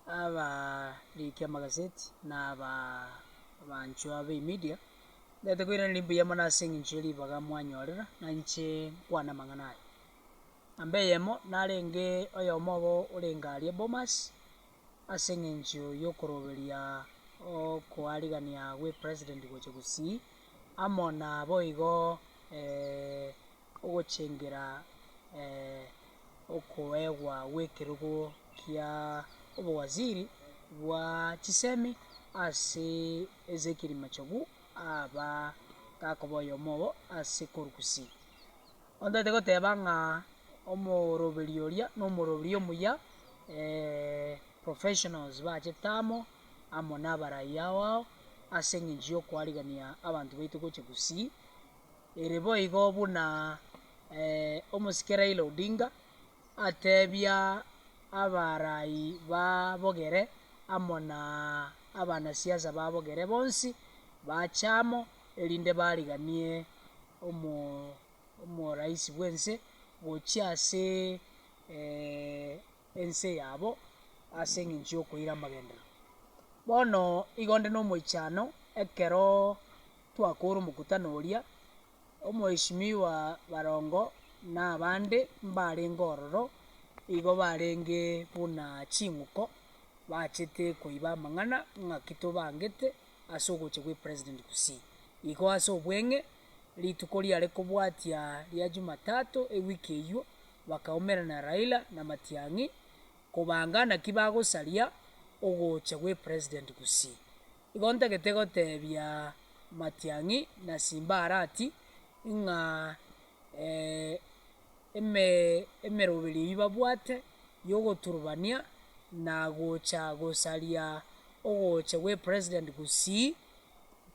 aba likia magazeti na banchu abe media ndete kwira limbu ya mana singinchiri baga mwanyorera na nche kwana manganaye ambe yemo narenge oyomobo orengarie bomas asengencho yokoroberia okoarigania we president goche gusii amona boigo ogochengera okoegwa wekerugo kia obowaziri bwa chisemi ase ezekiri machogu aba kakoboyo mobo ase korugusii onda tego tebanga omoroberi oria nomoroberi omuya professionals bachetamo amo nabaraia wao ase eng'encho okwarigania abanto baito goche gusii ere boigo buna omosike Raila Odinga atebia abarai babogere amo na abanasiasa babogere bonsi bachamo erinde bariganie omo rais bwense gochia ase ense yabo ase eng'encho okoira amagendero bono igonde nomoichano ekero twakora omokutano oria omweshimiwa barongo na abande mbarenge ororo igo barenge buna ching'uko bachete koiba amang'ana ng'aki tobangete ase ogocha gwa president gusii igo ase obweng'e rituko riare kobwatia ria Jumatatu ewiki eywo bakaomerana Raila na Matiang'i kobanga naki bagosaria ogocha gwa president gusii igo ntagete gotebia Matiang'i na Simba Arati ng'a emeroberi ebi babwate yogoturubania na gocha gosaria ogocha gwa president gusii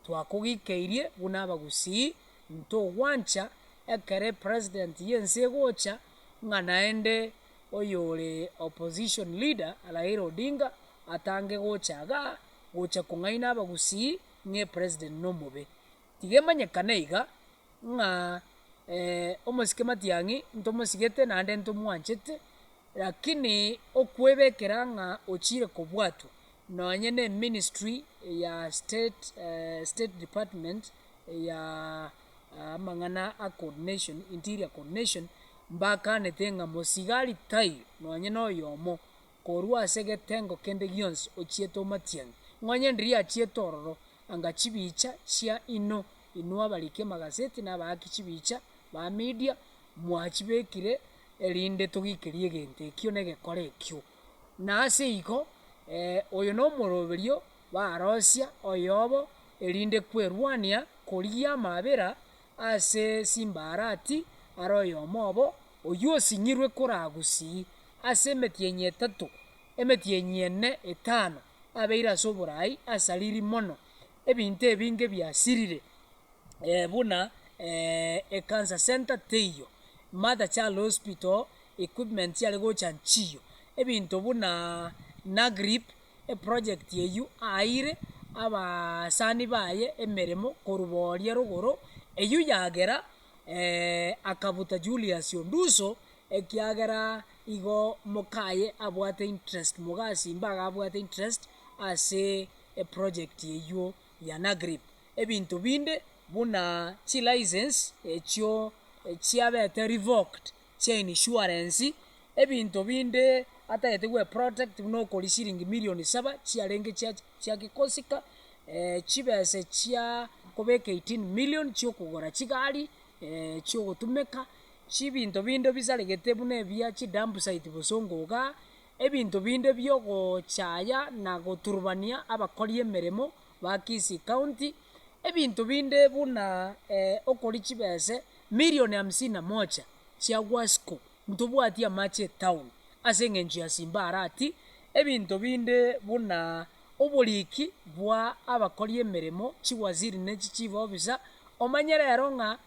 twakogikeirie buna abagusii ntogwancha ekere president yense egocha ng'a naende oyore opposition leader Raila Odinga atange gocha iga gocha kong'aina abagusii ng'e president nomobe tigemanyekana iga ng'a omosike Matiang'i ntomosigete naende ntomwanchete lakini okwebekera ng'a ochire kobwatwa nonye na ministry ya state department ya amang'ana a coordination interior coordination mbakanete ng'a mosigari tai nonye na oyomo korwa ase getengo kende gionsi ochiete Matiang'i ng'onye ndiria achiete ororo anga chibicha chia inua abarikia magazeti na abaaki chibicha ba media mwachibekire erinde togikerie egento ekio na egekora ekio na ase igo oyo no omoroberio barosia oyobo erinde kwerwania korigia amabera ase Simba Arati are oyomo obo oywo osinyirwe kora gusii ase emetienyi etato emetienyi ene etano abeire ase oborai asariri mono ebinto ebinge biasirire buna cancer center teiyo Mother Child Hospital equipment yare gocha nchiyo ebinto buna nagrip project yeyu aire abasani baye emeremo koruboria rogoro eyu yagera akabuta Julius Onduso ekiagera igo mokaye abwate interest mogasi mbaga abwate interest ase project yeyu ya nagrip ebinto binde buna chi license echio chiabete revoked chain insurance ebinto binde atagete gwe protect no kori shilingi milioni 7 chiarenge chia kikosika chibese chia kobeka 18 million chio kugora chigari chio gotumeka chibinto binde bisaregete bune bia chi dump site bosongoga ebinto binde byo gochaya na goturbania abakori emeremo ba Kisii county ebinto binde buna okori chibese milioni 51 chia Wasco ntobwatia mache town ase eng'encho ya Simba Arati ebinto binde buna oboriki bwa abakori emeremo chiwaziri ne chief officer omanye rero ng'a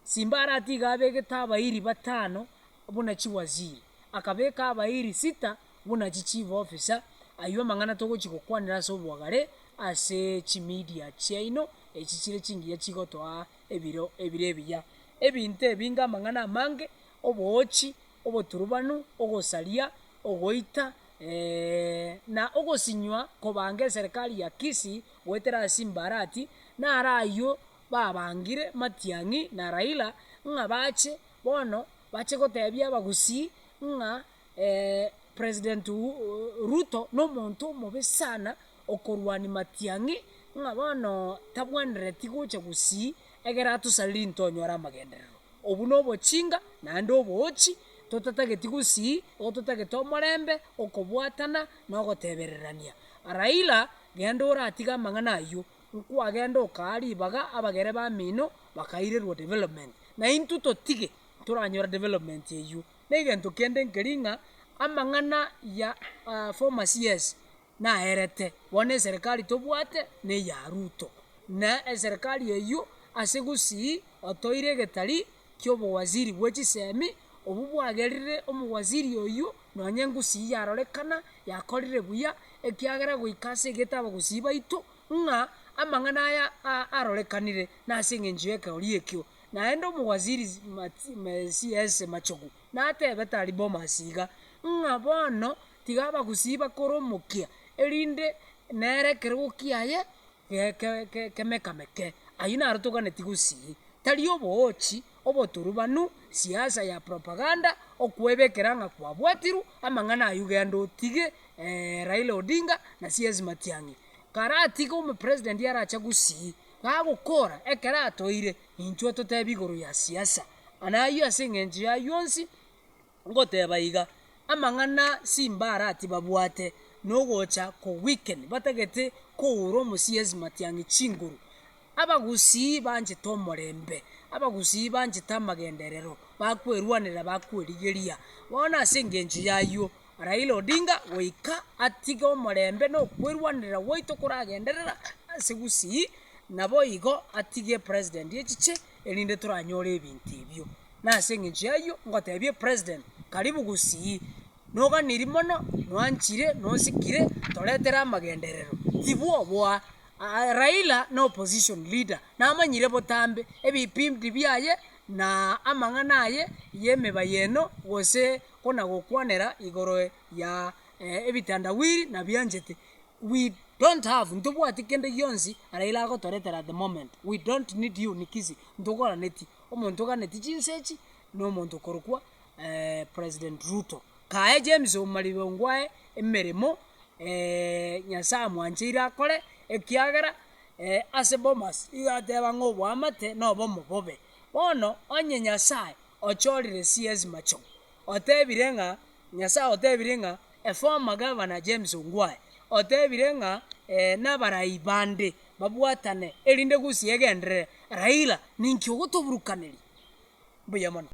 Simba Arati gabegete abairi batano buna chiwaziri akabeka abairi 6 buna chief officer aywo mang'ana togochigokwanira ase obwagare ase chimedia chiaino echichire chingiya chigotoa ebiro ebiya ebinto ebinga amang'ana amange oboochi oboturubanu ogosaria ogoita na ogosinywa kobange serikali ya Kisii gwetera simbarati na arayo babangire Matiang'i na Raila nga bache bono bache gotebia abagusii nga President Ruto no muntu mobe sana okorwani Matiang'i nga bono tabwenereti gocha gusii egera tusaliri ntonyora amagenderero obu no bochinga nande obochi totatageti gusii ototageti omorembe okobwatana nogotebererania Raila genda oratiga amang'ana ayo nkwagenda okaribaga abagere bamino bakairerwa development na intu totige turanyora development eyo negento kende nkeringa amang'ana ya former CS na erete bone serikali tobwate ne ya Ruto na serikali eyo ase gusii otoire getari kyobo waziri bwechisemi obu bwagerire omuwaziri oyo nonye gusii yarorekana yakorire buya ekiagera goikase getaba gusii baito nga amang'ana aya arorekanire nase ng'encheke oriekyo naende omuwaziri CS Machogu natebe tari bomasiga nga bono tiga abagusii bakoromokia erinde nerekere gokiaye kemekameke ayi narotoganeti gusii tari oboochi oboturubanu siasa ya propaganda okwebekera nga kwabwatiru amang'ana ayo genda otige Raila Odinga na CS Matiang'i karatiga president yaracha gusii gagokora ekera atoire inchwe totebi igoro ya siasa anayo ase eng'encho ya yonsi ngoteba iga amang'ana simbarati babwate nogocha ko weekend batagete koura omo-CS Matiang'i chinguru abagusii banje tomorembe abagusii banje tamagenderero bakwerwanira bakwerigeria bona ase eng'encho yayo Raila Odinga goika atiga omorembe nokwerwanira goito koragenderera ase gusii nabo igo atige president echiche erinde turanyora ebintu ebio nase eng'encho yayo ngotebie president karibu gusii noganiri mono nwanchire nosikire toretera amagenderero tibwobwa Raila no opposition leader namanyire botambe ebipimdi byaye na amang'ana aye yemeba yeno gose kona gokwanera igoro ya ebitandawiri na byanjete we don't have ntobwati kende yonsi Raila agotoretera at the moment we don't need you nikizi ntogora neti omonto ganeti chinsechi no monto korokwa President Ruto kae James omaribongwae emeremo nyasa mwanchira akore ekiagera ase bomas igateba ng'obo amate nobo mobobe bono onye nyasaye ochorire CS Machogu otebire ng'a nyasaye otebire ng'a former governor James Ongwae otebire ng'a nabarai bande babwatane erinde gusii egendere Raila ninkio gotoburukaneri buya mono.